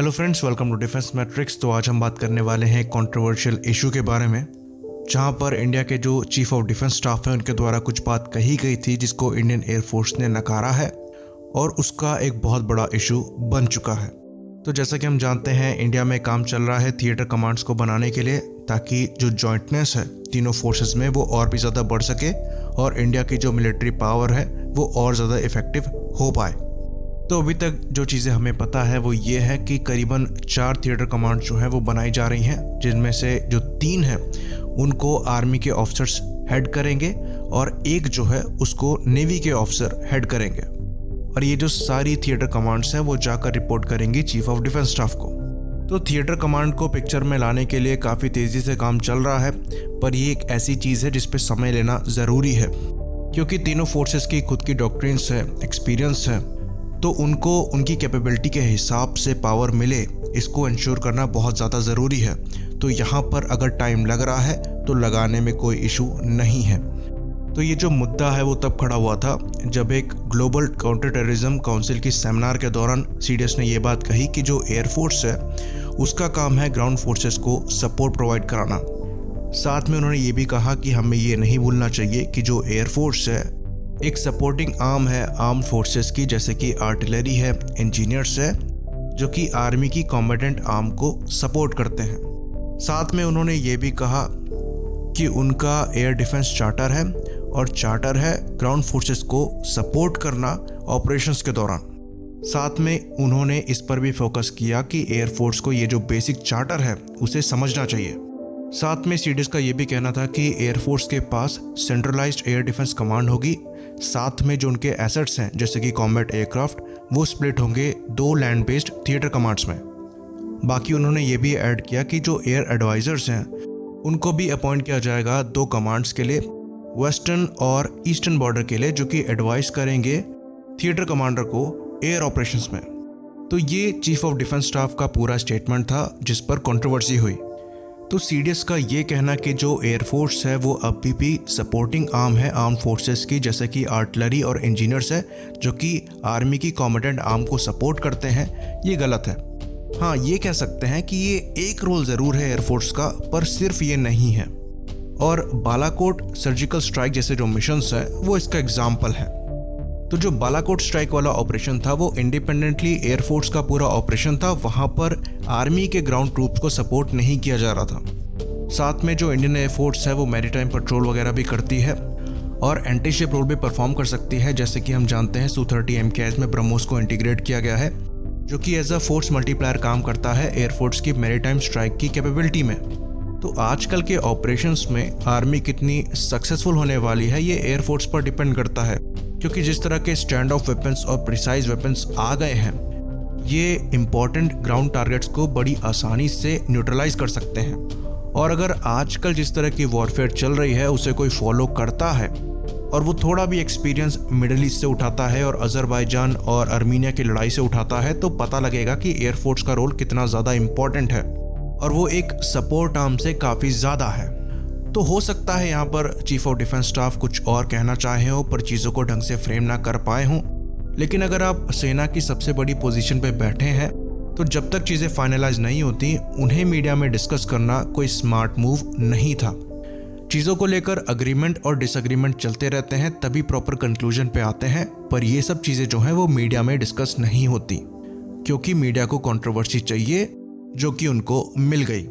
Hello friends, welcome to defence matrix. तो आज हम बात करने वाले हैं कंट्रोवर्शियल इशू के बारे में, जहां पर इंडिया के जो चीफ ऑफ डिफेंस स्टाफ हैं उनके द्वारा कुछ बात कही गई थी जिसको इंडियन एयरफोर्स ने नकारा है और उसका एक बहुत बड़ा इशू बन चुका है। तो जैसा कि हम जानते हैं, इंडिया में काम चल रहा है थिएटर कमांड्स को बनाने के लिए, ताकि जो जॉइंटनेस है तीनों फोर्सेस में वो और भी ज़्यादा बढ़ सके और इंडिया की जो मिलिट्री पावर है वो और ज़्यादा इफेक्टिव हो पाए। तो अभी तक जो चीज़ें हमें पता है वो ये है कि करीबन 4 थिएटर कमांड जो हैं वो बनाई जा रही हैं, जिनमें से जो 3 हैं उनको आर्मी के ऑफिसर्स हेड करेंगे और एक जो है उसको नेवी के ऑफिसर हेड करेंगे। और ये जो सारी थिएटर कमांड्स हैं वो जाकर रिपोर्ट करेंगी चीफ ऑफ डिफेंस स्टाफ को। तो थिएटर कमांड को पिक्चर में लाने के लिए काफ़ी तेज़ी से काम चल रहा है, पर ये एक ऐसी चीज़ है जिस पे समय लेना ज़रूरी है, क्योंकि तीनों फोर्सेस की खुद की डॉक्ट्रिन्स है, एक्सपीरियंस है, तो उनको उनकी कैपेबिलिटी के हिसाब से पावर मिले, इसको इंश्योर करना बहुत ज़्यादा ज़रूरी है। तो यहाँ पर अगर टाइम लग रहा है तो लगाने में कोई इशू नहीं है। तो ये जो मुद्दा है वो तब खड़ा हुआ था जब एक ग्लोबल काउंटर टेररिज्म काउंसिल की सेमिनार के दौरान सीडीएस ने ये बात कही कि जो एयरफोर्स है उसका काम है ग्राउंड फोर्सेस को सपोर्ट प्रोवाइड कराना। साथ में उन्होंने ये भी कहा कि हमें ये नहीं भूलना चाहिए कि जो एयरफोर्स है एक सपोर्टिंग आर्म है आर्म फोर्सेस की, जैसे कि आर्टिलरी है, इंजीनियर्स है, जो कि आर्मी की कॉम्बेटेंट आर्म को सपोर्ट करते हैं। साथ में उन्होंने ये भी कहा कि उनका एयर डिफेंस चार्टर है और चार्टर है ग्राउंड फोर्सेस को सपोर्ट करना ऑपरेशंस के दौरान। साथ में उन्होंने इस पर भी फोकस किया कि एयरफोर्स को ये जो बेसिक चार्टर है उसे समझना चाहिए। साथ में सीडीएस का ये भी कहना था कि एयरफोर्स के पास सेंट्रलाइज्ड एयर डिफेंस कमांड होगी, साथ में जो उनके एसेट्स हैं जैसे कि कॉम्बैट एयरक्राफ्ट वो स्प्लिट होंगे 2 लैंड बेस्ड थिएटर कमांड्स में। बाकी उन्होंने ये भी ऐड किया कि जो एयर एडवाइजर्स हैं उनको भी अपॉइंट किया जाएगा 2 कमांड्स के लिए, वेस्टर्न और ईस्टर्न बॉर्डर के लिए, जो कि एडवाइस करेंगे थिएटर कमांडर को एयर ऑपरेशंस में। तो ये चीफ ऑफ डिफेंस स्टाफ का पूरा स्टेटमेंट था जिस पर कंट्रोवर्सी हुई। तो सीडीएस का ये कहना कि जो एयरफोर्स है वो अभी भी सपोर्टिंग आर्म है आर्म फोर्सेस की, जैसे कि आर्टिलरी और इंजीनियर्स है, जो कि आर्मी की कॉम्बेटेंट आर्म को सपोर्ट करते हैं, ये गलत है। हाँ, ये कह सकते हैं कि ये एक रोल ज़रूर है एयरफोर्स का, पर सिर्फ ये नहीं है। और बालाकोट सर्जिकल स्ट्राइक जैसे जो मिशंस हैं वो इसका एग्जाम्पल है। तो जो बालाकोट स्ट्राइक वाला ऑपरेशन था वो इंडिपेंडेंटली एयरफोर्स का पूरा ऑपरेशन था, वहाँ पर आर्मी के ग्राउंड ट्रूप्स को सपोर्ट नहीं किया जा रहा था। साथ में जो इंडियन एयरफोर्स है वो मैरीटाइम पेट्रोल वगैरह भी करती है और एंटी शिप रोल भी परफॉर्म कर सकती है, जैसे कि हम जानते हैं Su-30 MKIs में ब्रह्मोस को इंटीग्रेट किया गया है, जो कि एज अ फोर्स मल्टीप्लायर काम करता है एयरफोर्स की मैरीटाइम स्ट्राइक की कैपेबिलिटी में। तो आजकल के ऑपरेशंस में आर्मी कितनी सक्सेसफुल होने वाली है ये एयरफोर्स पर डिपेंड करता है, क्योंकि जिस तरह के स्टैंड ऑफ वेपन्स और प्रिसाइज वेपन्स आ गए हैं, ये इम्पॉर्टेंट ग्राउंड टारगेट्स को बड़ी आसानी से न्यूट्रलाइज कर सकते हैं। और अगर आजकल जिस तरह की वॉरफेयर चल रही है उसे कोई फॉलो करता है और वो थोड़ा भी एक्सपीरियंस मिडिल ईस्ट से उठाता है और अजरबैजान और अर्मीनिया की लड़ाई से उठाता है, तो पता लगेगा कि एयरफोर्स का रोल कितना ज़्यादा इम्पॉर्टेंट है और वो एक सपोर्ट आर्म से काफ़ी ज़्यादा है। तो हो सकता है यहाँ पर चीफ ऑफ डिफेंस स्टाफ कुछ और कहना चाहे हो पर चीज़ों को ढंग से फ्रेम ना कर पाए हों, लेकिन अगर आप सेना की सबसे बड़ी पोजीशन पे बैठे हैं तो जब तक चीज़ें फाइनलाइज नहीं होती उन्हें मीडिया में डिस्कस करना कोई स्मार्ट मूव नहीं था। चीज़ों को लेकर अग्रीमेंट और डिसएग्रीमेंट चलते रहते हैं, तभी प्रॉपर कंक्लूजन पे आते हैं, पर ये सब चीज़ें जो हैं वो मीडिया में डिस्कस नहीं होती, क्योंकि मीडिया को कंट्रोवर्सी चाहिए जो कि उनको मिल गई।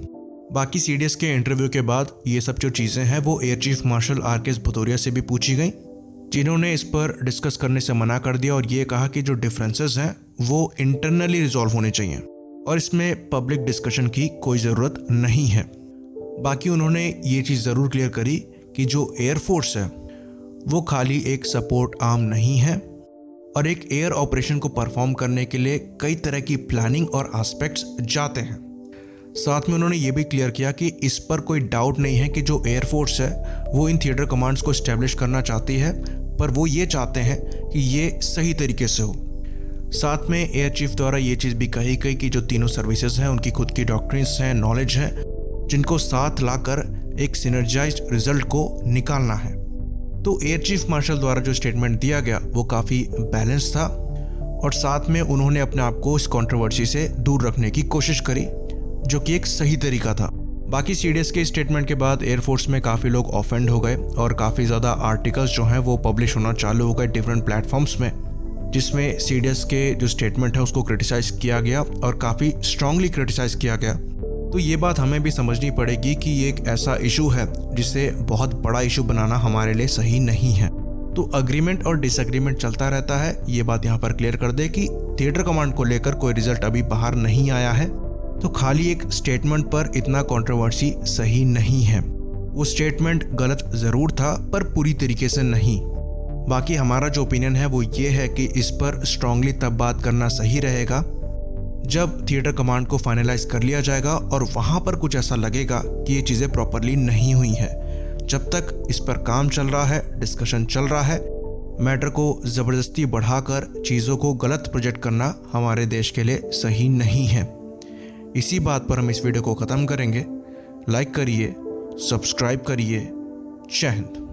बाकी सीडीएस के इंटरव्यू के बाद ये सब जो चीज़ें हैं वो air chief marshal R K. Bhadauria से भी पूछी गई, जिन्होंने इस पर डिस्कस करने से मना कर दिया और ये कहा कि जो डिफरेंसेस हैं वो इंटरनली रिजॉल्व होने चाहिए और इसमें पब्लिक डिस्कशन की कोई ज़रूरत नहीं है। बाकी उन्होंने ये चीज़ ज़रूर क्लियर करी कि जो एयरफोर्स है वो खाली एक सपोर्ट आर्म नहीं है और एक एयर ऑपरेशन को परफॉर्म करने के लिए कई तरह की प्लानिंग और एस्पेक्ट्स जाते हैं। साथ में उन्होंने ये भी क्लियर किया कि इस पर कोई डाउट नहीं है कि जो एयरफोर्स है वो इन थिएटर कमांड्स को इस्टेब्लिश करना चाहती है, पर वो ये चाहते हैं कि ये सही तरीके से हो। साथ में एयर चीफ द्वारा ये चीज़ भी कही गई कि जो तीनों सर्विसेज हैं उनकी खुद की डॉक्ट्रिन्स हैं, नॉलेज है, जिनको साथ लाकर एक सिनर्जाइज्ड रिजल्ट को निकालना है। तो एयर चीफ मार्शल द्वारा जो स्टेटमेंट दिया गया वो काफ़ी बैलेंस था और साथ में उन्होंने अपने आप को इस कंट्रोवर्सी से दूर रखने की कोशिश करी, जो कि एक सही तरीका था। बाकी सीडीएस के स्टेटमेंट के बाद एयरफोर्स में काफ़ी लोग ऑफेंड हो गए और काफ़ी ज़्यादा आर्टिकल्स जो हैं वो पब्लिश होना चालू हो गए डिफरेंट प्लेटफॉर्म्स में, जिसमें सीडीएस के जो स्टेटमेंट है उसको क्रिटिसाइज़ किया गया और काफ़ी स्ट्रांगली क्रिटिसाइज़ किया गया। तो ये बात हमें भी समझनी पड़ेगी कि ये एक ऐसा इशू है जिसे बहुत बड़ा इशू बनाना हमारे लिए सही नहीं है। तो अग्रीमेंट और डिसएग्रीमेंट चलता रहता है, ये बात यहाँ पर क्लियर कर दे कि थिएटर कमांड को लेकर कोई रिजल्ट अभी बाहर नहीं आया है, तो खाली एक स्टेटमेंट पर इतना कंट्रोवर्सी सही नहीं है। वो स्टेटमेंट गलत ज़रूर था पर पूरी तरीके से नहीं। बाकी हमारा जो ओपिनियन है वो ये है कि इस पर स्ट्रांगली तब बात करना सही रहेगा जब थिएटर कमांड को फाइनलाइज कर लिया जाएगा और वहाँ पर कुछ ऐसा लगेगा कि ये चीज़ें प्रॉपरली नहीं हुई हैं। जब तक इस पर काम चल रहा है, डिस्कशन चल रहा है, मैटर को ज़बरदस्ती बढ़ाकर चीज़ों को गलत प्रोजेक्ट करना हमारे देश के लिए सही नहीं है। इसी बात पर हम इस वीडियो को ख़त्म करेंगे। लाइक करिए, सब्सक्राइब करिए। जय हिंद।